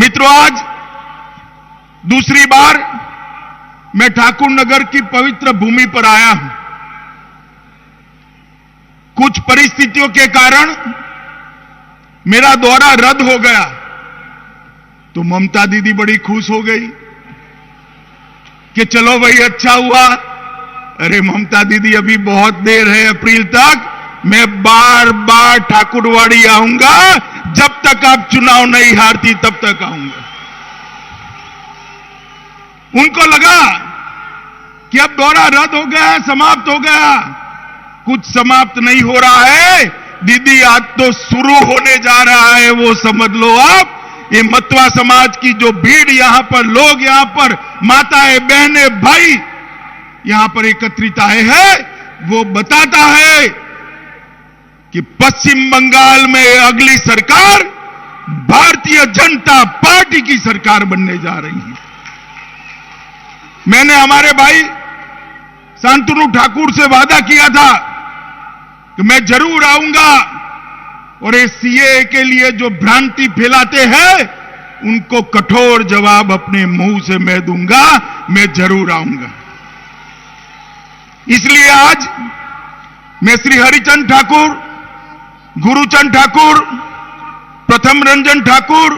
मित्रों, आज दूसरी बार मैं ठाकुर नगर की पवित्र भूमि पर आया हूं। कुछ परिस्थितियों के कारण मेरा दौरा रद्द हो गया, तो ममता दीदी बड़ी खुश हो गई कि चलो भाई अच्छा हुआ। अरे ममता दीदी, अभी बहुत देर है, अप्रैल तक मैं बार बार ठाकुरवाड़ी आऊंगा, जब तक आप चुनाव नहीं हारती तब तक आऊंगा। उनको लगा कि अब दौरा रद्द हो गया, समाप्त हो गया। कुछ समाप्त नहीं हो रहा है दीदी, आज तो शुरू होने जा रहा है। वो समझ लो आप, ये मतवा समाज की जो भीड़ यहां पर, लोग यहां पर, माताएं, बहनें, भाई यहां पर एकत्रित आए हैं, वो बताता है कि पश्चिम बंगाल में अगली सरकार भारतीय जनता पार्टी की सरकार बनने जा रही है। मैंने हमारे भाई शांतनु ठाकुर से वादा किया था कि मैं जरूर आऊंगा, और इस सीए के लिए जो भ्रांति फैलाते हैं उनको कठोर जवाब अपने मुंह से मैं दूंगा। मैं जरूर आऊंगा। इसलिए आज मैं श्री हरिचंद ठाकुर, गुरुचंद ठाकुर, प्रथम रंजन ठाकुर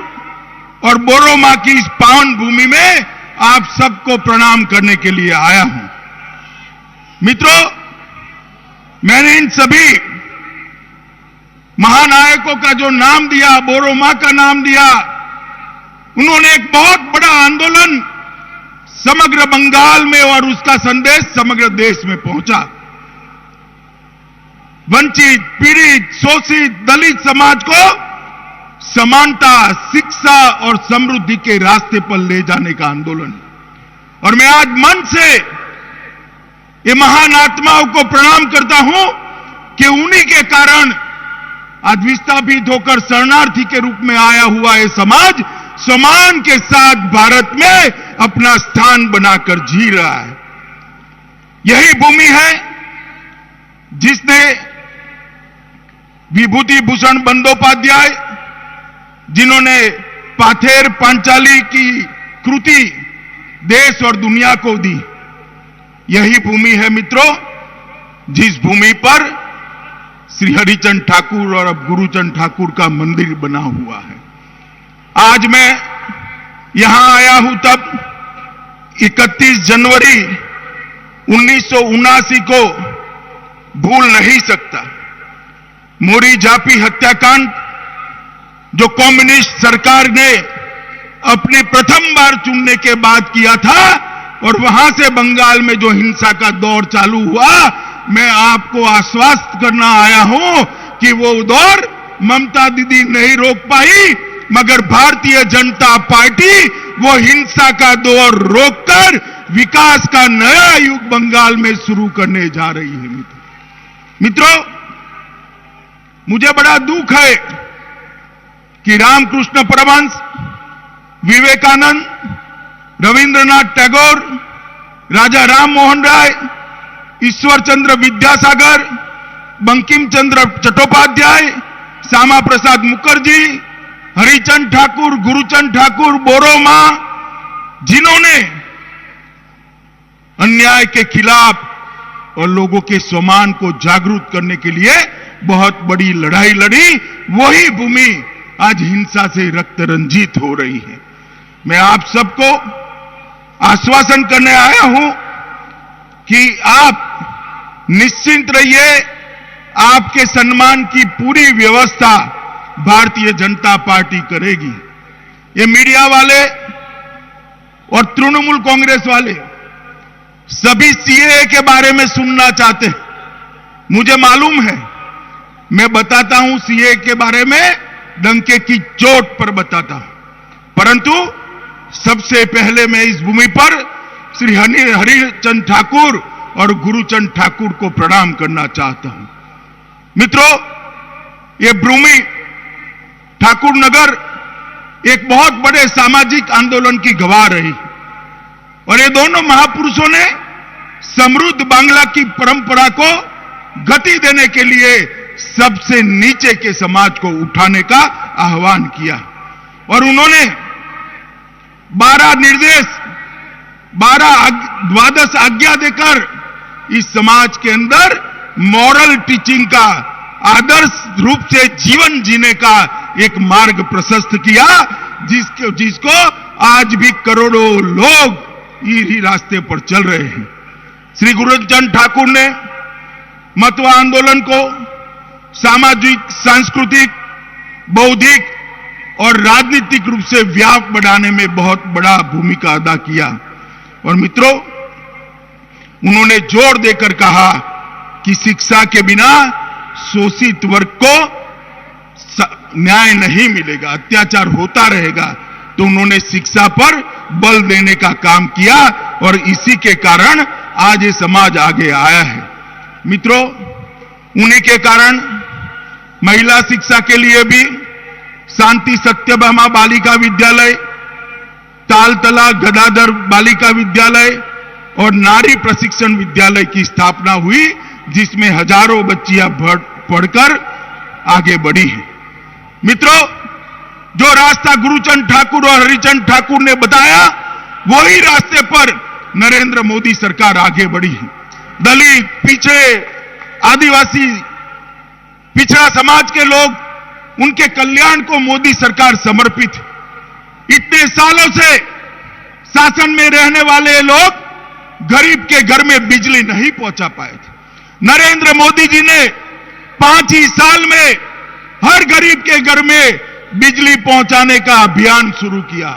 और बोरो मां की इस पावन भूमि में आप सबको प्रणाम करने के लिए आया हूं। मित्रों, मैंने इन सभी महानायकों का जो नाम दिया, बोरो मां का नाम दिया, उन्होंने एक बहुत बड़ा आंदोलन समग्र बंगाल में, और उसका संदेश समग्र देश में पहुंचा। वंचित, पीड़ित, शोषित, दलित समाज को समानता, शिक्षा और समृद्धि के रास्ते पर ले जाने का आंदोलन। और मैं आज मन से ये महान आत्माओं को प्रणाम करता हूं कि उन्हीं के कारण आज विस्थापित होकर शरणार्थी के रूप में आया हुआ ये समाज सम्मान के साथ भारत में अपना स्थान बनाकर जी रहा है। यही भूमि है जिसने विभूति भूषण बंदोपाध्याय, जिन्होंने पाथेर पांचाली की कृति देश और दुनिया को दी, यही भूमि है मित्रों जिस भूमि पर श्री हरिचंद ठाकुर और अब गुरुचंद ठाकुर का मंदिर बना हुआ है। आज मैं यहां आया हूं तब 31 जनवरी 1979 को भूल नहीं सकता। मोरी झापी हत्याकांड जो कम्युनिस्ट सरकार ने अपने प्रथम बार चुनने के बाद किया था, और वहां से बंगाल में जो हिंसा का दौर चालू हुआ, मैं आपको आश्वस्त करना आया हूं कि वो दौर ममता दीदी नहीं रोक पाई, मगर भारतीय जनता पार्टी वो हिंसा का दौर रोककर विकास का नया युग बंगाल में शुरू करने जा रही है। मित्रों, मुझे बड़ा दुख है कि रामकृष्ण परमहंस, विवेकानंद, रविंद्रनाथ टैगोर, राजा राम मोहन राय, ईश्वर चंद्र विद्यासागर, बंकिम चंद्र चट्टोपाध्याय, श्यामा प्रसाद मुखर्जी, हरिचंद ठाकुर, गुरुचंद ठाकुर, बोरो मां, जिन्होंने अन्याय के खिलाफ और लोगों के सम्मान को जागरूक करने के लिए बहुत बड़ी लड़ाई लड़ी, वही भूमि आज हिंसा से रक्त रंजित हो रही है। मैं आप सबको आश्वासन करने आया हूं कि आप निश्चिंत रहिए, आपके सम्मान की पूरी व्यवस्था भारतीय जनता पार्टी करेगी। ये मीडिया वाले और तृणमूल कांग्रेस वाले सभी सीएए के बारे में सुनना चाहते हैं, मुझे मालूम है। मैं बताता हूं सीएए के बारे में, डंके की चोट पर बताता हूं, परंतु सबसे पहले मैं इस भूमि पर श्री हरिचंद ठाकुर और गुरुचंद ठाकुर को प्रणाम करना चाहता हूं। मित्रों, ये भूमि ठाकुर नगर एक बहुत बड़े सामाजिक आंदोलन की गवाह रही, और ये दोनों महापुरुषों ने समृद्ध बांग्ला की परंपरा को गति देने के लिए सबसे नीचे के समाज को उठाने का आह्वान किया, और उन्होंने 12 निर्देश, 12 आज्ञा देकर इस समाज के अंदर मॉरल टीचिंग का, आदर्श रूप से जीवन जीने का एक मार्ग प्रशस्त किया, जिसको आज भी करोड़ों लोग इसी रास्ते पर चल रहे हैं। श्री गुरुचंद ठाकुर ने मतवा आंदोलन को सामाजिक, सांस्कृतिक, बौद्धिक और राजनीतिक रूप से व्यापक बनाने में बहुत बड़ा भूमिका अदा किया। और मित्रों, उन्होंने जोर देकर कहा कि शिक्षा के बिना शोषित वर्ग को न्याय नहीं मिलेगा, अत्याचार होता रहेगा। तो उन्होंने शिक्षा पर बल देने का काम किया और इसी के कारण आज ये समाज आगे आया है। मित्रों, उन्हीं के कारण महिला शिक्षा के लिए भी शांति सत्यभामा बालिका विद्यालय, तालतला गदाधर बालिका विद्यालय और नारी प्रशिक्षण विद्यालय की स्थापना हुई, जिसमें हजारों बच्चियां पढ़कर आगे बढ़ी हैं। मित्रों, जो रास्ता गुरुचंद ठाकुर और हरिचंद ठाकुर ने बताया, वही रास्ते पर नरेंद्र मोदी सरकार आगे बढ़ी है। दलित, पिछड़े, आदिवासी, पिछड़ा समाज के लोग, उनके कल्याण को मोदी सरकार समर्पित है। इतने सालों से शासन में रहने वाले लोग गरीब के घर में बिजली नहीं पहुंचा पाए थे। नरेंद्र मोदी जी ने 5 ही साल में हर गरीब के घर में बिजली पहुंचाने का अभियान शुरू किया,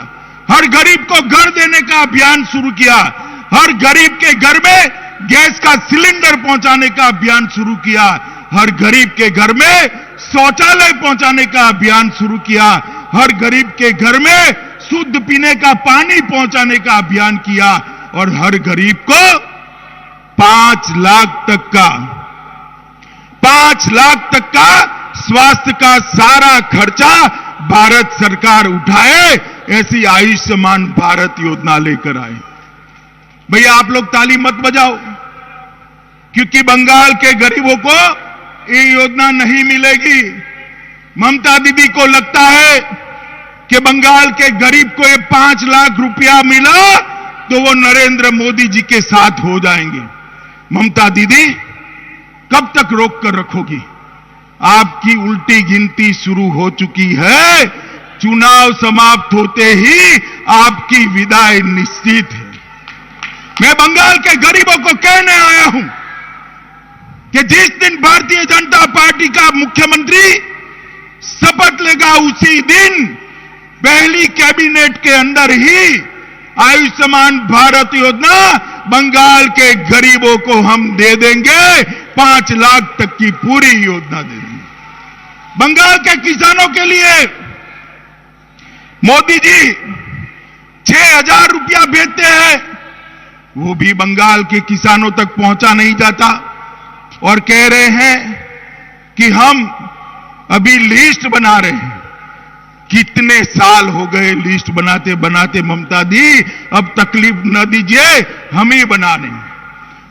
हर गरीब को घर देने का अभियान शुरू किया, हर गरीब के घर में गैस का सिलेंडर पहुंचाने का अभियान शुरू किया, हर गरीब के घर में शौचालय पहुंचाने का अभियान शुरू किया, हर गरीब के घर में शुद्ध पीने का पानी पहुंचाने का अभियान किया और हर गरीब को 5 लाख तक का स्वास्थ्य का सारा खर्चा भारत सरकार उठाए, ऐसी आयुष्मान भारत योजना लेकर आए। भैया, आप लोग ताली मत बजाओ, क्योंकि बंगाल के गरीबों को ये योजना नहीं मिलेगी। ममता दीदी को लगता है कि बंगाल के गरीब को ये 5 लाख रुपया मिला तो वो नरेंद्र मोदी जी के साथ हो जाएंगे। ममता दीदी, कब तक रोक कर रखोगी? आपकी उल्टी गिनती शुरू हो चुकी है। चुनाव समाप्त होते ही आपकी विदाई निश्चित है। मैं बंगाल के गरीबों को कहने आया हूं कि जिस दिन भारतीय जनता पार्टी का मुख्यमंत्री शपथ लेगा, उसी दिन पहली कैबिनेट के अंदर ही आयुष्मान भारत योजना बंगाल के गरीबों को हम दे देंगे। 5 लाख तक की पूरी योजना दे देंगे। बंगाल के किसानों के लिए मोदी जी 6,000 रुपया भेजते हैं, वो भी बंगाल के किसानों तक पहुंचा नहीं जाता और कह रहे हैं कि हम अभी लिस्ट बना रहे हैं। कितने साल हो गए लिस्ट बनाते बनाते ममता दी, अब तकलीफ न दीजिए, हम ही बना रहे हैं।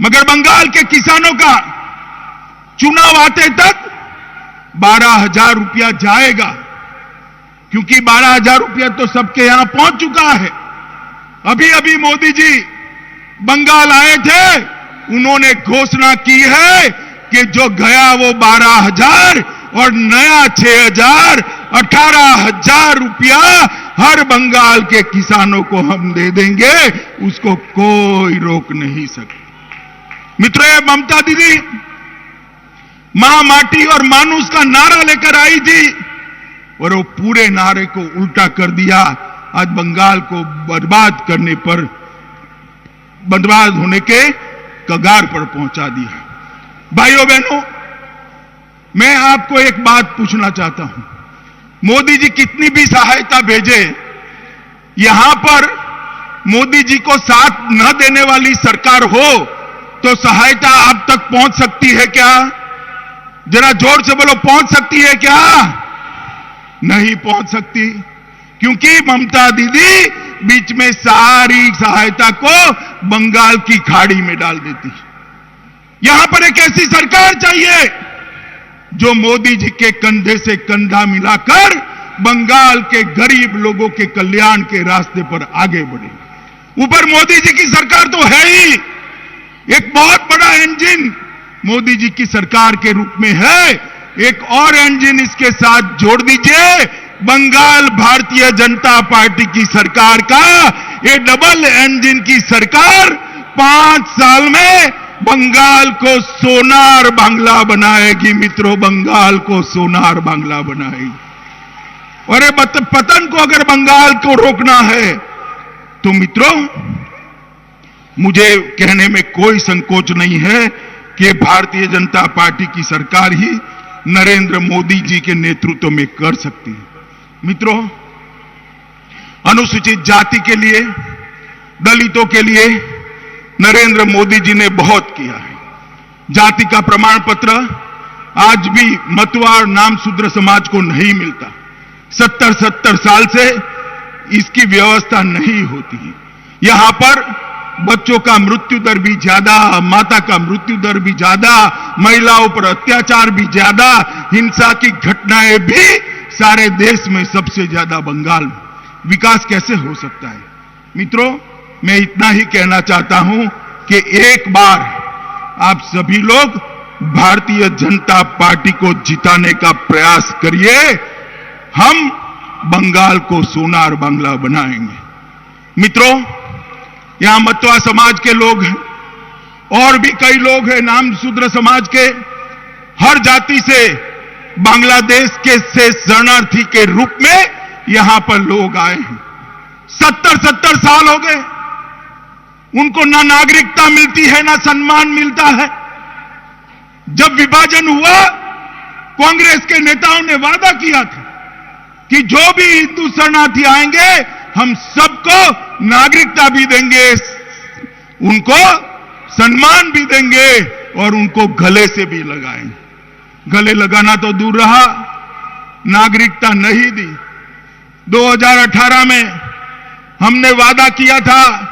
मगर बंगाल के किसानों का चुनाव आते तक 12,000 रुपया जाएगा, क्योंकि 12,000 रुपया तो सबके यहां पहुंच चुका है। अभी अभी मोदी जी बंगाल आए थे, उन्होंने घोषणा की है कि जो गया वो 12,000 और नया 6,000, 18,000 रुपया हर बंगाल के किसानों को हम दे देंगे, उसको कोई रोक नहीं सकता। मित्रों, ममता दीदी मां, माटी और मानुष का नारा लेकर आई थी और वो पूरे नारे को उल्टा कर दिया। आज बंगाल को बर्बाद होने के कगार पर पहुंचा दिया। भाइयों बहनों, मैं आपको एक बात पूछना चाहता हूं। मोदी जी कितनी भी सहायता भेजे, यहां पर मोदी जी को साथ न देने वाली सरकार हो तो सहायता आप तक पहुंच सकती है क्या? जरा जोर से बोलो, पहुंच सकती है क्या? नहीं पहुंच सकती, क्योंकि ममता दीदी बीच में सारी सहायता को बंगाल की खाड़ी में डाल देती। यहां पर एक ऐसी सरकार चाहिए जो मोदी जी के कंधे से कंधा मिलाकर बंगाल के गरीब लोगों के कल्याण के रास्ते पर आगे बढ़ेगी। ऊपर मोदी जी की सरकार तो है ही, एक बहुत बड़ा इंजन मोदी जी की सरकार के रूप में है। एक और इंजन इसके साथ जोड़ दीजिए, बंगाल भारतीय जनता पार्टी की सरकार का ये डबल इंजन की सरकार 5 साल में बंगाल को सोनार बांग्ला बनाएगी। मित्रों, बंगाल को सोनार बांग्ला बनाएगी। और ये पतन को अगर बंगाल को रोकना है तो मित्रों, मुझे कहने में कोई संकोच नहीं है कि भारतीय जनता पार्टी की सरकार ही नरेंद्र मोदी जी के नेतृत्व में कर सकती है। मित्रों, अनुसूचित जाति के लिए, दलितों के लिए नरेंद्र मोदी जी ने बहुत किया है। जाति का प्रमाण पत्र आज भी मतवा और नामशूद्र समाज को नहीं मिलता। 70 साल से इसकी व्यवस्था नहीं होती है। यहां पर बच्चों का मृत्यु दर भी ज्यादा, माता का मृत्यु दर भी ज्यादा, महिलाओं पर अत्याचार भी ज्यादा, हिंसा की घटनाएं भी सारे देश में सबसे ज्यादा बंगाल में। विकास कैसे हो सकता है? मित्रों, मैं इतना ही कहना चाहता हूं कि एक बार आप सभी लोग भारतीय जनता पार्टी को जिताने का प्रयास करिए। हम बंगाल को सोनार बांग्ला बनाएंगे। मित्रों, यहां मतवा समाज के लोग हैं और भी कई लोग हैं नामशूद्र समाज के। हर जाति से बांग्लादेश के से शरणार्थी के रूप में यहां पर लोग आए हैं। 70 साल हो गए, उनको ना नागरिकता मिलती है ना सम्मान मिलता है। जब विभाजन हुआ, कांग्रेस के नेताओं ने वादा किया था कि जो भी हिंदू शरणार्थी आएंगे हम सबको नागरिकता भी देंगे, उनको सम्मान भी देंगे और उनको गले से भी लगाएंगे। गले लगाना तो दूर रहा, नागरिकता नहीं दी। 2018 में हमने वादा किया था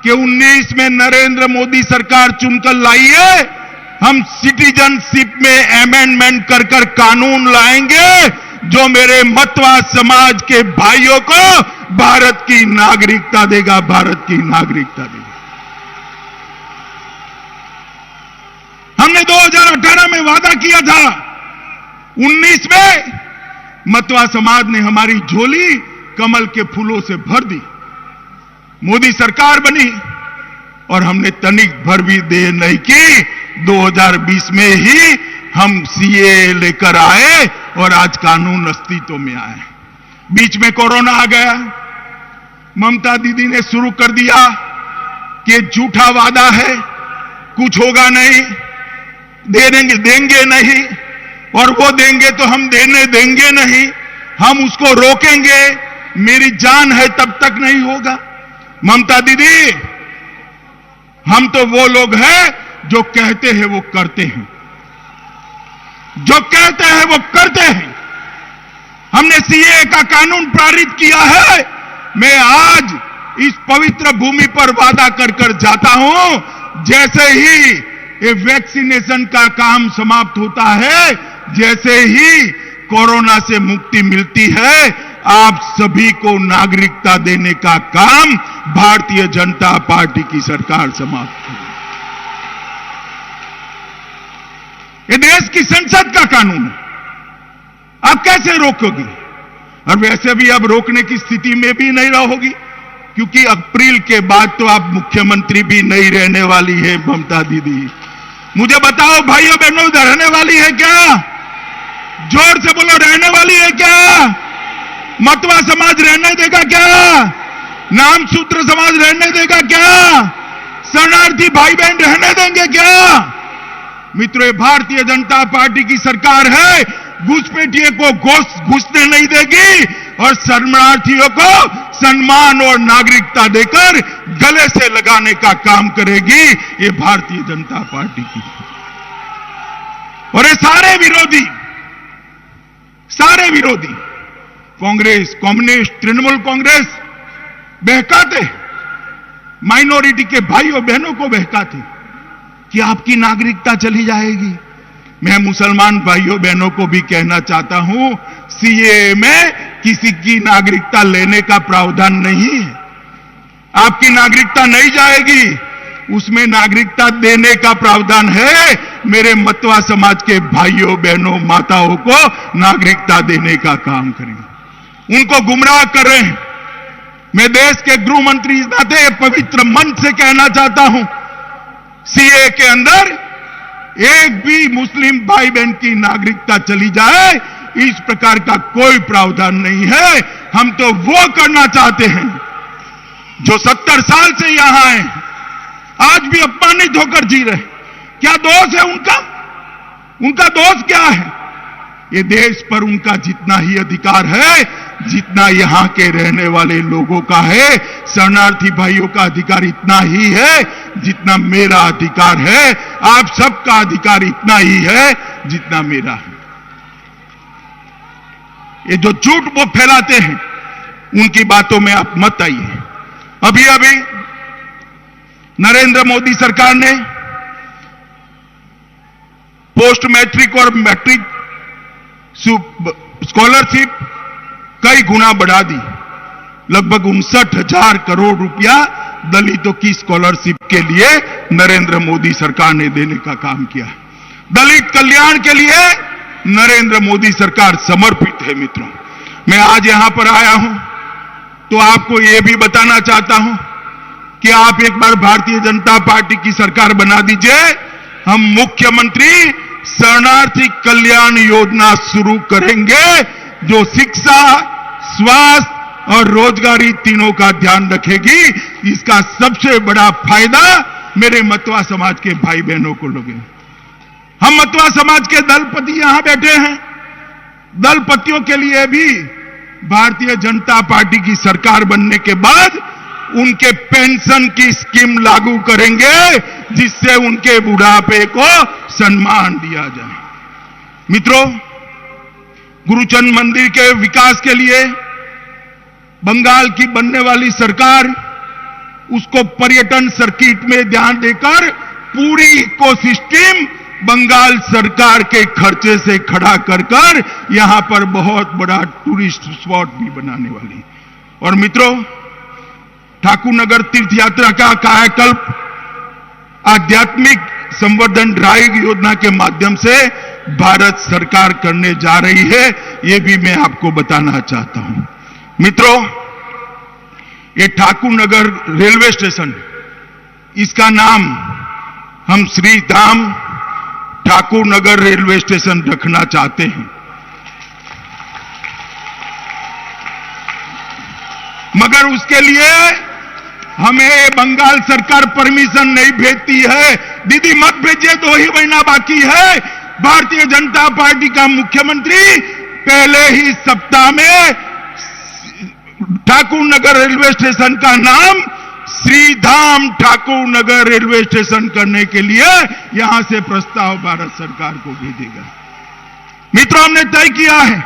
कि 19 में नरेंद्र मोदी सरकार चुनकर लाई है, हम सिटीजनशिप में अमेंडमेंट कर कानून लाएंगे जो मेरे मतवा समाज के भाइयों को भारत की नागरिकता देगा, भारत की नागरिकता देगा। हमने 2018 में वादा किया था, 19 में मतवा समाज ने हमारी झोली कमल के फूलों से भर दी। मोदी सरकार बनी और हमने तनिक भर भी देर नहीं की। 2020 में ही हम सीए लेकर आए और आज कानून अस्तित्व में आए। बीच में कोरोना आ गया, ममता दीदी ने शुरू कर दिया कि झूठा वादा है, कुछ होगा नहीं, देंगे नहीं, और वो देंगे तो हम देने देंगे नहीं, हम उसको रोकेंगे, मेरी जान है तब तक नहीं होगा। ममता दीदी, हम तो वो लोग हैं जो कहते हैं वो करते हैं, जो कहते हैं वो करते हैं। हमने सीए का कानून पारित किया है। मैं आज इस पवित्र भूमि पर वादा कर जाता हूं, जैसे ही ये वैक्सीनेशन का काम समाप्त होता है, जैसे ही कोरोना से मुक्ति मिलती है, आप सभी को नागरिकता देने का काम भारतीय जनता पार्टी की सरकार समाप्त करेगी। ये देश की संसद का कानून है, आप कैसे रोकोगी? और वैसे भी अब रोकने की स्थिति में भी नहीं रहोगी, क्योंकि अप्रैल के बाद तो आप मुख्यमंत्री भी नहीं रहने वाली है ममता दीदी। मुझे बताओ भाइयों बहनों, रहने वाली है क्या? जोर से बोलो, रहने वाली है क्या? मतवा समाज रहने देगा क्या? नामशूद्र समाज रहने देगा क्या? शरणार्थी भाई बहन रहने देंगे क्या? मित्रों, भारतीय जनता पार्टी की सरकार है, घुसपैठियों को घुसने नहीं देगी और शरणार्थियों को सम्मान और नागरिकता देकर गले से लगाने का काम करेगी ये भारतीय जनता पार्टी की। और ये सारे विरोधी कांग्रेस, कम्युनिस्ट, तृणमूल कांग्रेस बहकाते, माइनॉरिटी के भाइयों बहनों को बहकाते कि आपकी नागरिकता चली जाएगी। मैं मुसलमान भाइयों बहनों को भी कहना चाहता हूं, सीएए में किसी की नागरिकता लेने का प्रावधान नहीं है। आपकी नागरिकता नहीं जाएगी, उसमें नागरिकता देने का प्रावधान है। मेरे मतवा समाज के भाइयों बहनों माताओं को नागरिकता देने का काम करेंगे, उनको गुमराह कर रहे हैं। मैं देश के गृह मंत्री इस नाते पवित्र मन से कहना चाहता हूं, सीए के अंदर एक भी मुस्लिम भाई बहन की नागरिकता चली जाए, इस प्रकार का कोई प्रावधान नहीं है। हम तो वो करना चाहते हैं जो 70 साल से यहां हैं, आज भी अपमानित होकर जी रहे। क्या दोष है उनका? उनका दोष क्या है? ये देश पर उनका जितना ही अधिकार है, जितना यहां के रहने वाले लोगों का है, शरणार्थी भाइयों का अधिकार इतना ही है जितना मेरा अधिकार है। आप सबका अधिकार इतना ही है जितना मेरा है। ये जो झूठ वो फैलाते हैं, उनकी बातों में आप मत आइए। अभी अभी नरेंद्र मोदी सरकार ने पोस्ट मैट्रिक और मैट्रिक स्कॉलरशिप कई गुना बढ़ा दी। लगभग 59,000 करोड़ रुपया दलितों की स्कॉलरशिप के लिए नरेंद्र मोदी सरकार ने देने का काम किया। दलित कल्याण के लिए नरेंद्र मोदी सरकार समर्पित है। मित्रों, मैं आज यहां पर आया हूं तो आपको यह भी बताना चाहता हूं कि आप एक बार भारतीय जनता पार्टी की सरकार बना दीजिए। हम मुख्यमंत्री शरणार्थी कल्याण योजना शुरू करेंगे, जो शिक्षा, स्वास्थ्य और रोजगारी तीनों का ध्यान रखेगी। इसका सबसे बड़ा फायदा मेरे मतवा समाज के भाई बहनों को लगेगा। हम मतवा समाज के दलपति यहां बैठे हैं, दलपतियों के लिए भी भारतीय जनता पार्टी की सरकार बनने के बाद उनके पेंशन की स्कीम लागू करेंगे, जिससे उनके बुढ़ापे को सम्मान दिया जाए। मित्रों, गुरुचंद मंदिर के विकास के लिए बंगाल की बनने वाली सरकार उसको पर्यटन सर्किट में ध्यान देकर पूरी इकोसिस्टम बंगाल सरकार के खर्चे से खड़ा कर यहां पर बहुत बड़ा टूरिस्ट स्पॉट भी बनाने वाली। और मित्रों, ठाकुर नगर तीर्थ यात्रा का कायाकल्प आध्यात्मिक संवर्धन ड्राइव योजना के माध्यम से भारत सरकार करने जा रही है, यह भी मैं आपको बताना चाहता हूं। मित्रों, ये ठाकुर नगर रेलवे स्टेशन, इसका नाम हम श्री धाम ठाकुर नगर रेलवे स्टेशन रखना चाहते हैं, मगर उसके लिए हमें बंगाल सरकार परमिशन नहीं भेजती है। दीदी मत भेजिए, 2 ही महीना बाकी है। भारतीय जनता पार्टी का मुख्यमंत्री पहले ही सप्ताह में ठाकुर नगर रेलवे स्टेशन का नाम श्रीधाम ठाकुर नगर रेलवे स्टेशन करने के लिए यहां से प्रस्ताव भारत सरकार को भेजेगा। मित्रों, हमने तय किया है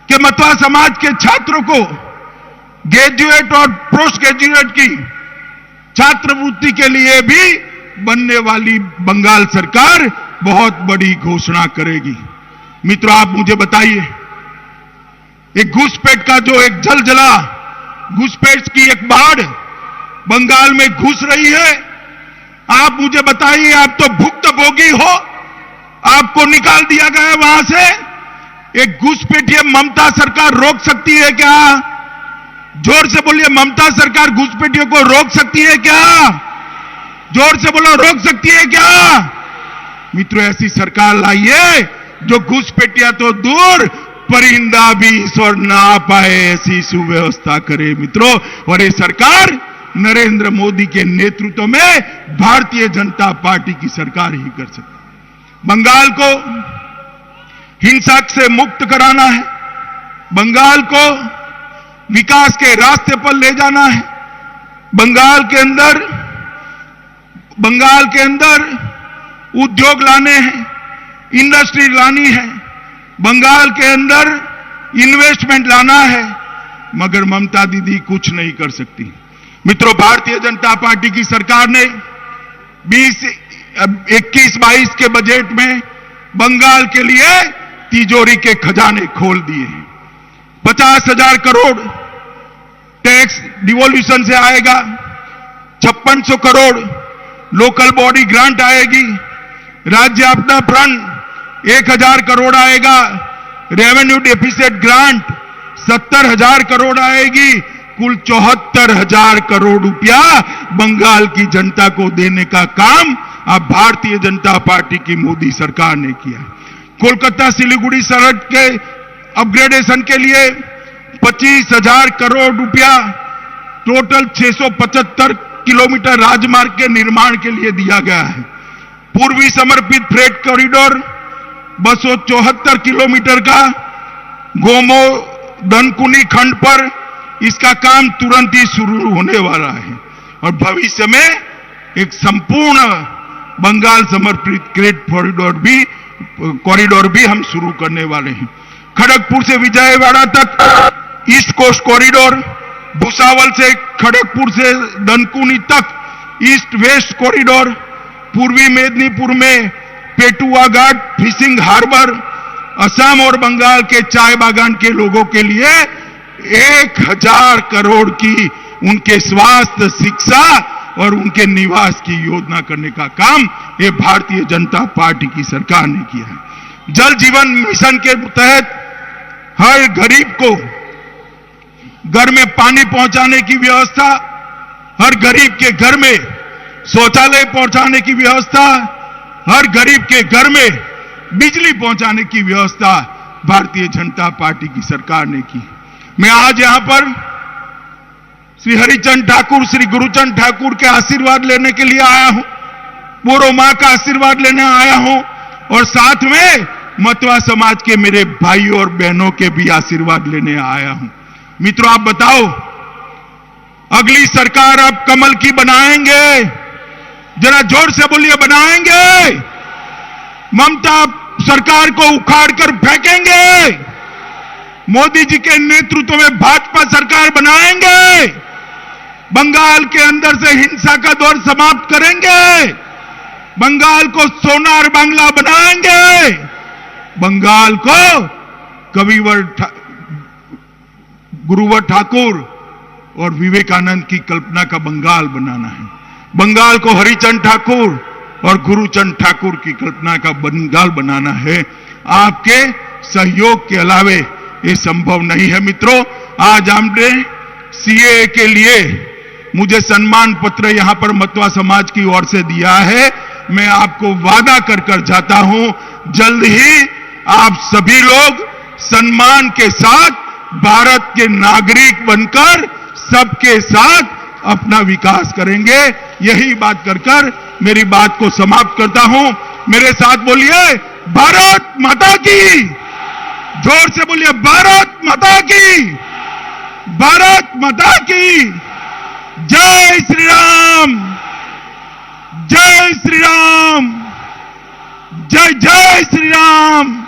कि मतवा समाज के छात्रों को ग्रेजुएट और पोस्ट ग्रेजुएट की छात्रवृत्ति के लिए भी बनने वाली बंगाल सरकार बहुत बड़ी घोषणा करेगी। मित्रों, आप मुझे बताइए, एक घुसपैठ का जो एक जलजला घुसपैठ की एक बाढ़ बंगाल में घुस रही है, आप मुझे बताइए, आप तो भुक्तभोगी हो, आपको निकाल दिया गया वहां से। एक घुसपैठिए ममता सरकार रोक सकती है क्या? जोर से बोलिए, ममता सरकार घुसपैठियों को रोक सकती है क्या? जोर से बोलो, रोक सकती है क्या? मित्रों, ऐसी सरकार लाइए जो घुसपैठिया तो दूर, परिंदा भी ईश्वर ना पाए ऐसी सुव्यवस्था करे। मित्रों, और ये सरकार नरेंद्र मोदी के नेतृत्व में भारतीय जनता पार्टी की सरकार ही कर सकती। बंगाल को हिंसा से मुक्त कराना है, बंगाल को विकास के रास्ते पर ले जाना है, बंगाल के अंदर उद्योग लाने हैं, इंडस्ट्री लानी है, बंगाल के अंदर इन्वेस्टमेंट लाना है, मगर ममता दीदी कुछ नहीं कर सकती। मित्रों, भारतीय जनता पार्टी की सरकार ने 21-22 के बजट में बंगाल के लिए तिजोरी के खजाने खोल दिए हैं। 50,000 करोड़ टैक्स डिवोल्यूशन से आएगा, 5600 करोड़ लोकल बॉडी ग्रांट आएगी, राज्य आपदा फंड 1000 करोड़ आएगा, रेवेन्यू डेफिसिट ग्रांट 70,000 करोड़ आएगी। कुल 74,000 करोड़ रुपया बंगाल की जनता को देने का काम अब भारतीय जनता पार्टी की मोदी सरकार ने किया। कोलकाता सिलीगुड़ी सड़क के अपग्रेडेशन के लिए 25,000 करोड़ रुपया, टोटल 675 किलोमीटर राजमार्ग के निर्माण के लिए दिया गया है। पूर्वी समर्पित फ्रेट कॉरिडोर 274 किलोमीटर का गोमो दनकुनी खंड पर इसका काम तुरंत ही शुरू होने वाला है और भविष्य में एक संपूर्ण बंगाल समर्पित फ्रेट कॉरिडोर भी हम शुरू करने वाले हैं। खड़गपुर से विजयवाड़ा तक ईस्ट कोस्ट कॉरिडोर, भुसावल से खड़गपुर से दनकुनी तक ईस्ट वेस्ट कॉरिडोर, पूर्वी मेदिनीपुर में पेटुआ घाट फिशिंग हार्बर, असम और बंगाल के चाय बागान के लोगों के लिए 1,000 करोड़ की उनके स्वास्थ्य, शिक्षा और उनके निवास की योजना करने का काम ये भारतीय जनता पार्टी की सरकार ने किया है। जल जीवन मिशन के तहत हर गरीब को घर में पानी पहुंचाने की व्यवस्था, हर गरीब के घर में शौचालय पहुंचाने की व्यवस्था, हर गरीब के घर में बिजली पहुंचाने की व्यवस्था भारतीय जनता पार्टी की सरकार ने की। मैं आज यहां पर श्री हरिचंद ठाकुर, श्री गुरुचंद ठाकुर के आशीर्वाद लेने के लिए आया हूं, बोरो मां का आशीर्वाद लेने आया हूं और साथ में मतवा समाज के मेरे भाइयों और बहनों के भी आशीर्वाद लेने आया हूं। मित्रों, आप बताओ, अगली सरकार आप कमल की बनाएंगे? जरा जोर से बोलिए, बनाएंगे? ममता सरकार को उखाड़ कर फेंकेंगे? मोदी जी के नेतृत्व में भाजपा सरकार बनाएंगे? बंगाल के अंदर से हिंसा का दौर समाप्त करेंगे? बंगाल को सोनार बांग्ला बनाएंगे? बंगाल को गुरुवर ठाकुर और विवेकानंद की कल्पना का बंगाल बनाना है। बंगाल को हरिचंद ठाकुर और गुरुचंद ठाकुर की कल्पना का बंगाल बनाना है। आपके सहयोग के अलावे ये संभव नहीं है। मित्रों, आज हमने सीएए के लिए मुझे सम्मान पत्र यहां पर मतवा समाज की ओर से दिया है। मैं आपको वादा कर जाता हूं, जल्द ही आप सभी लोग सम्मान के साथ भारत के नागरिक बनकर सबके साथ अपना विकास करेंगे। यही बात कर मेरी बात को समाप्त करता हूं। मेरे साथ बोलिए, भारत माता की। जोर से बोलिए, भारत माता की, भारत माता की। जय श्री राम, जय श्री राम, जय जय श्री राम।